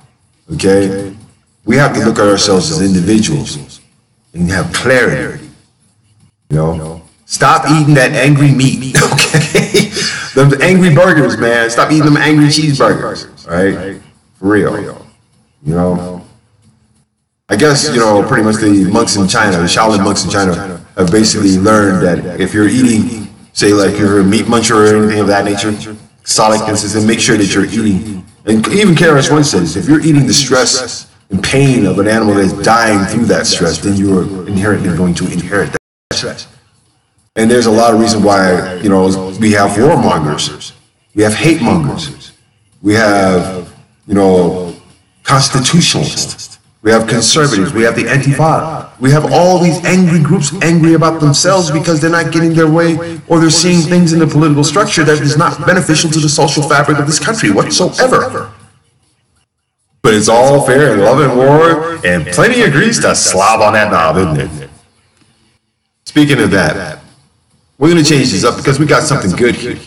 okay, we have to look at ourselves as individuals and have clarity. Stop eating that angry meat, okay? Them angry burgers, man. Stop eating them angry cheeseburgers, all right? For real. I guess, pretty much the monks in China, the Shaolin monks in China, have basically learned that if you're eating, say like you're a meat muncher or anything of that nature, solid consistent, make sure that you're eating. And even KRS-One says, if you're eating the stress and pain of an animal that's dying through that stress, then you're inherently going to inherit that stress. And there's a lot of reason why, we have warmongers, we have hate mongers, we have, constitutionalists, we have conservatives, we have the Antifa, we have all these angry groups angry about themselves because they're not getting their way or they're seeing things in the political structure that is not beneficial to the social fabric of this country whatsoever. But it's all fair and love and war and plenty of grease to slob on that knob, isn't it? Speaking of that, we're going to change this up because we got something good here.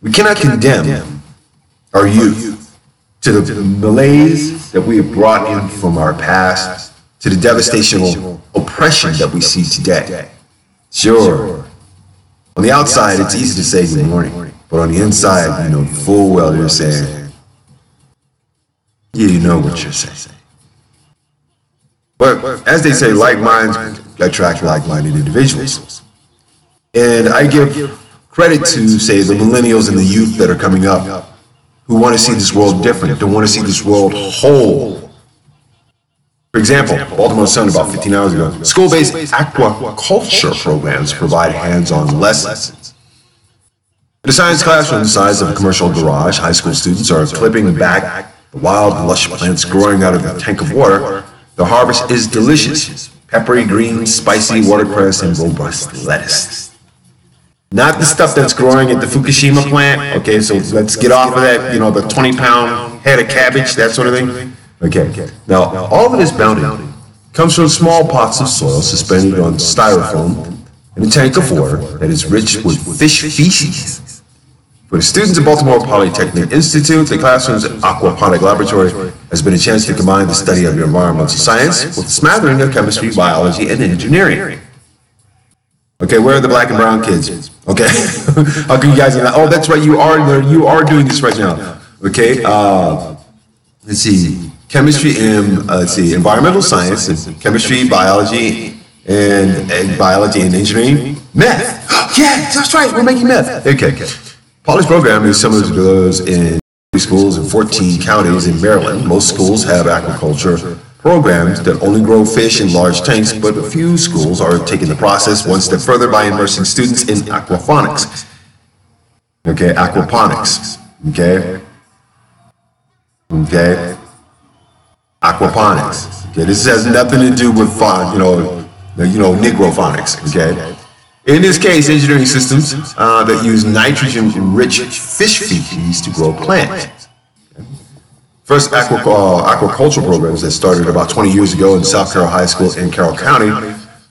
We cannot condemn our youth to the malaise that we have brought in from our past, to the devastational oppression that we see today. Sure, on the outside, it's easy to say good morning, but on the inside, full well you're saying, yeah, you know what you're saying. But as they say, like minds attract like-minded individuals. And I give credit to, say, the millennials and the youth that are coming up who want to see this world different, don't want to see this world whole. For example, Baltimore Sun about 15 hours ago, school-based aquaculture programs provide hands-on lessons. In a science classroom the size of a commercial garage, high school students are clipping back the wild, lush plants growing out of a tank of water. The harvest is delicious. Peppery green, spicy watercress, and robust lettuce. Not the stuff that's growing at the Fukushima plant. Okay, so let's get off of that, the 20-pound head of cabbage, that sort of thing. Okay, now all of this bounty comes from small pots of soil suspended on styrofoam in a tank of water that is rich with fish feces. For the students at Baltimore Polytechnic Institute, the classroom's aquaponic laboratory has been a chance to combine the study of environmental science with a smattering of chemistry, biology, and engineering. Okay, where are the black and brown kids? Okay, how can you guys? Oh, that's right, you are doing this right now. Okay, let's see, chemistry and environmental science, and chemistry, biology, and engineering, math. Yeah, that's right, we're making math. Okay. Poly's program is similar to those in schools in 14 counties in Maryland. Most schools have aquaculture programs that only grow fish in large tanks, but a few schools are taking the process one step further by immersing students in aquaponics. Okay, aquaponics. Okay. Okay. Aquaponics. Okay, this has nothing to do with Negrophonics. Okay. In this case, engineering systems that use nitrogen-rich fish feces to grow plants. First aquaculture programs that started about 20 years ago in South Carroll High School in Carroll County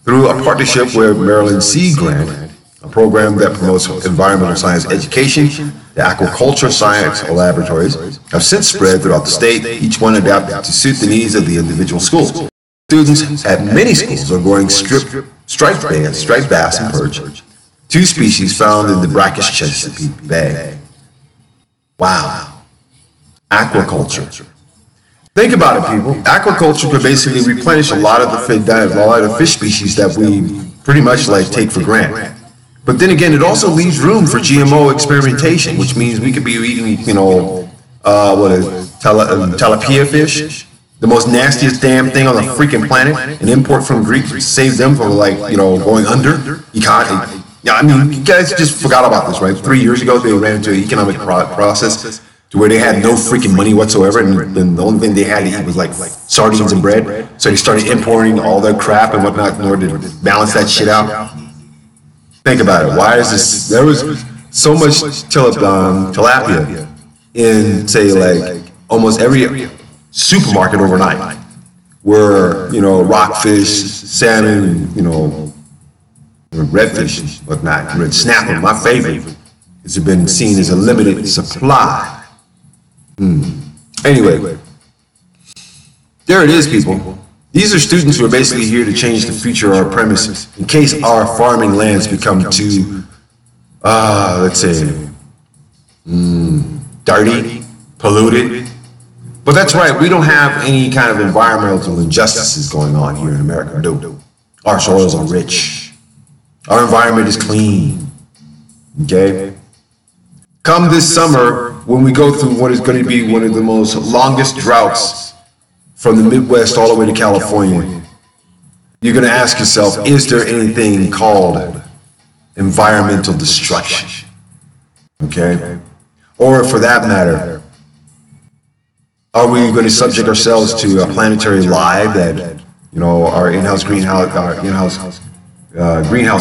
through a partnership with Maryland Sea Grant, a program that promotes environmental science education. The aquaculture science laboratories have since spread throughout the state, each one adapted to suit the needs of the individual schools. Students at many schools are growing striped bass, and perch, two species found in the brackish Chesapeake Bay. Wow. Aquaculture. Think about it, people. Aquaculture could basically replenish a lot of the fish species that we pretty much take for granted. But then again, it also leaves room for GMO experimentation, which means we could be eating, tilapia fish, the most nastiest damn thing on the freaking planet, an import from Greece to save them from going under. You guys just forgot about this, right? 3 years ago, they ran into an economic process to where they had no freaking money whatsoever, and then the only thing they had to eat was sardines and bread. So they started importing all their crap and whatnot in order to balance that shit out. Think about it. Why is this? There was so much tilapia in, say, almost every supermarket overnight, where rockfish, salmon, redfish, whatnot, red snapper, my favorite, has been seen as a limited supply. Anyway, there it is, people. These are students who are basically here to change the future of our premises in case our farming lands become too, let's say, dirty, polluted. But that's right, we don't have any kind of environmental injustices going on here in America, no. Our soils are rich. Our environment is clean, okay? Come this summer, when we go through what is going to be one of the most longest droughts from the Midwest all the way to California, you're going to ask yourself, is there anything called environmental destruction, okay? Or for that matter, are we going to subject ourselves to a planetary lie that, our in-house greenhouse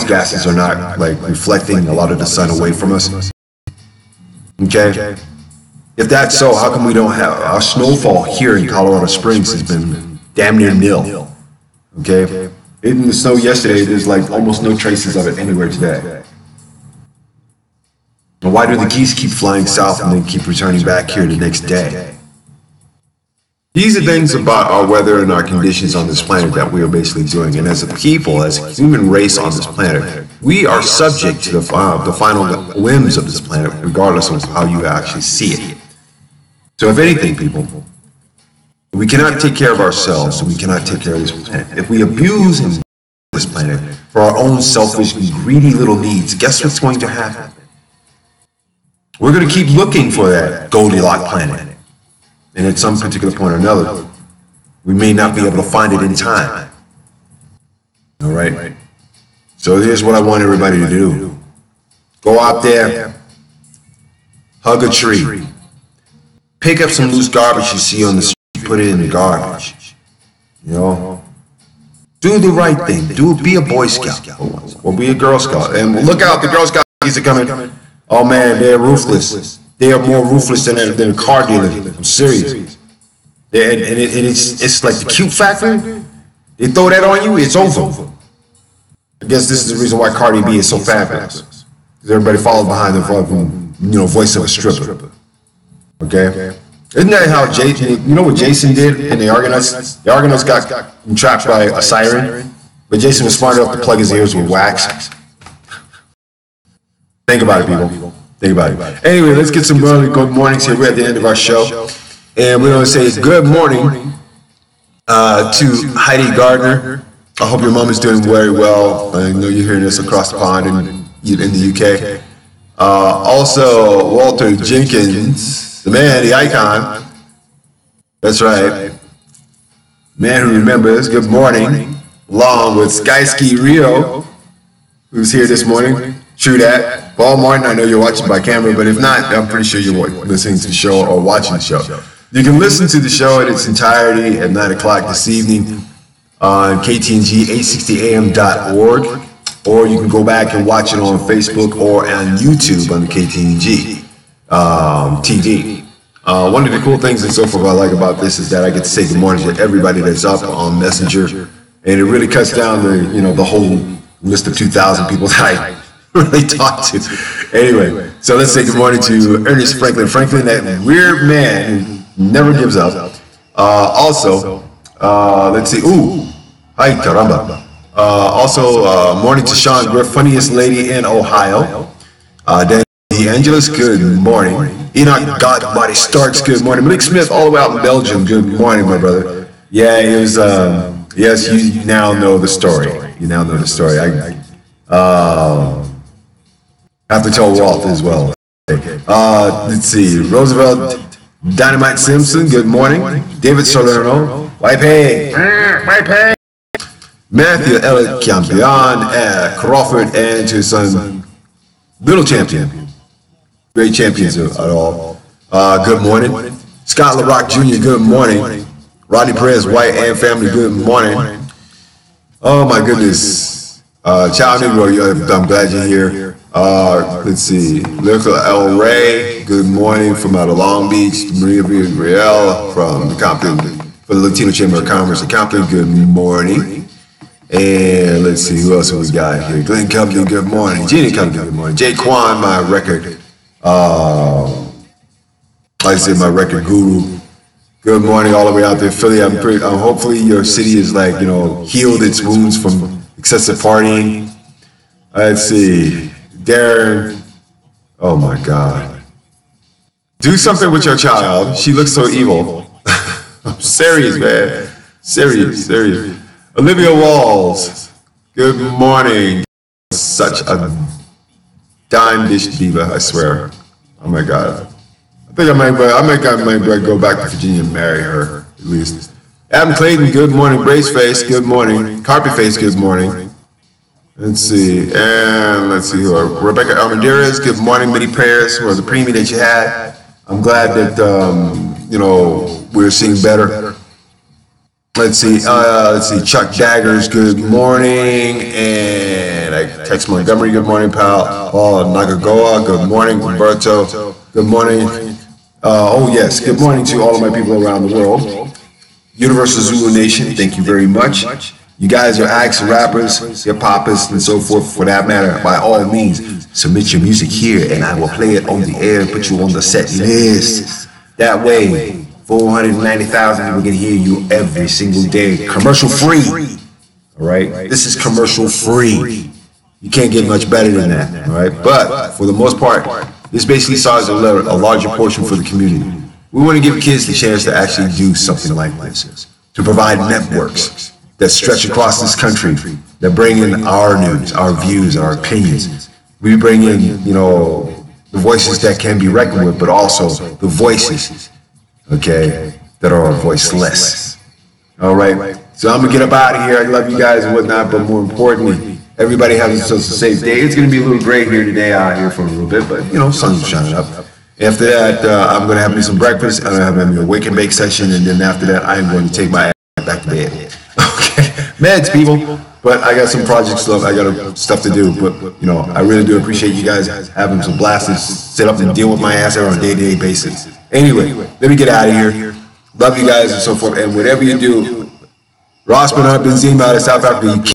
gases are not reflecting a lot of the sun away from us? Okay? If that's so, how come we don't have our snowfall here in Colorado Springs has been damn near nil? Okay? In the snow yesterday, there's almost no traces of it anywhere today. And why do the geese keep flying south and then keep returning back here the next day? These are things about our weather and our conditions on this planet that we are basically doing. And as a people, as a human race on this planet, we are subject to the final whims of this planet, regardless of how you actually see it. So if anything, people, we cannot take care of ourselves, and we cannot take care of this planet. If we abuse this planet for our own selfish, greedy little needs, guess what's going to happen? We're going to keep looking for that Goldilocks planet. And at some particular point or another, we may not be able to find it in time. All right? So here's what I want everybody to do. Go out there, hug a tree, pick up some loose garbage you see on the street, put it in the garbage. Do the right thing. Be a Boy Scout or be a Girl Scout. And look out, the Girl Scouts are coming. Oh man, they're ruthless. They are more ruthless than a car dealer. I'm serious. And it's like the cute factor. They throw that on you, it's over. I guess this is the reason why Cardi B is so fabulous. Because everybody follows behind the fucking voice of a stripper. Okay? Isn't that how Jason, you know what Jason did in the Argonauts? The Argonauts got trapped by a siren, but Jason was smart enough to plug his ears with wax. Think about it, people. Think about it. Anyway, let's get some early good mornings here. We're at the end of our show. And we're going to say good morning to Heidi Gardner. I hope your mom is doing very well. I know you're hearing this across the pond in the UK. Also, Walter Jenkins, the man, the icon. That's right. Man who remembers. Good morning. Along with Skyski Rio, who's here this morning. True that. Paul Martin, I know you're watching by camera, but if not, I'm pretty sure you're listening to the show or watching the show. You can listen to the show in its entirety at 9 o'clock this evening on ktng860am.org, or you can go back and watch it on Facebook or on YouTube on the KTNG TV. One of the cool things and so forth I like about this is that I get to say good morning to everybody that's up on Messenger, and it really cuts down the whole list of 2,000 people that I really talk to. Anyway, so let's say good morning to Ernest Franklin. Franklin, that weird man who never gives up. Also, let's see. Ooh, hi caramba. Also, morning to Sean Griff, funniest lady in Ohio. Dan DeAngelis, good morning. Enoch Godbody Starks, good morning. Malik Smith, all the way out in Belgium, good morning, my brother. Yeah, it was. Yes, you now know the story. You now know the story. I have to tell Walt as well. Let's see. Roosevelt Dynamite Simpson, good morning. David Salerno, Waipe. Matthew Elliott Campion, Crawford, and to his son, Little Champion. Great champions at all. Good morning. Scott LaRock Jr., good morning. Rodney Perez, White and family, good morning. Oh my goodness. Child Negro, I'm glad you're here. Let's see. Lyrical El Rey, good morning from out of Long Beach. Maria Villarreal from Compton, for the Latino Chamber of Commerce in Compton, good morning. And let's see, who else have we got here? Glenn Compton, good morning. Jeannie Compton, good morning. Jay Kwan, my record, like I said, my record guru. Good morning all the way out there, Philly. Hopefully your city is healed its wounds from excessive partying. Let's see. Darren, oh my God. Do something with your child. She looks so evil. I'm serious, man. Serious. Olivia Walls, good morning. Such a dime dish diva, I swear. Oh my God. I think I might go back to Virginia and marry her, at least. Adam Clayton, good morning. Brace Face, good morning. Carpet Face, good morning. Let's see, who are Rebecca Almendarez, good morning. Many prayers for the preemie that you had. I'm glad that, we're seeing better. Let's see, Chuck Daggers, good morning. And I text Montgomery, good morning, pal. Paul Nagagoa, good morning. Roberto, good morning. Good morning to all of my people around the world. Universal Zulu Nation, thank you very much. You guys are acts, rappers, hip-hoppers, and so forth, for that matter. By all means, submit your music here, and I will play it on the air and put you on the set list. That way, 490,000 people can hear you every single day, commercial free. All right, this is commercial free. You can't get much better than that. All right, but for the most part, this basically solves a larger portion for the community. We want to give kids the chance to actually do something like this, to provide networks that stretch across this country, that bring in our news, our views, our opinions. We bring in, the voices that can be reckoned with, but also the voices, that are voiceless. All right, so I'm gonna get up out of here. I love you guys and whatnot, but more importantly, everybody have themselves a safe day. It's gonna be a little gray here today out here for a little bit, but sun's shining up. After that, I'm gonna have me some breakfast. I'm gonna have me a wake and bake session, and then after that, I'm going to take my ass back to bed. Meds, people. But I got some project stuff. I got stuff to do. But I really do appreciate you guys having some blasts to sit up and deal with my ass on a day-to-day basis. Anyway, let me get out of here. Love you guys and so forth. And whatever you do, Ross Bernard Benzema out of South Africa.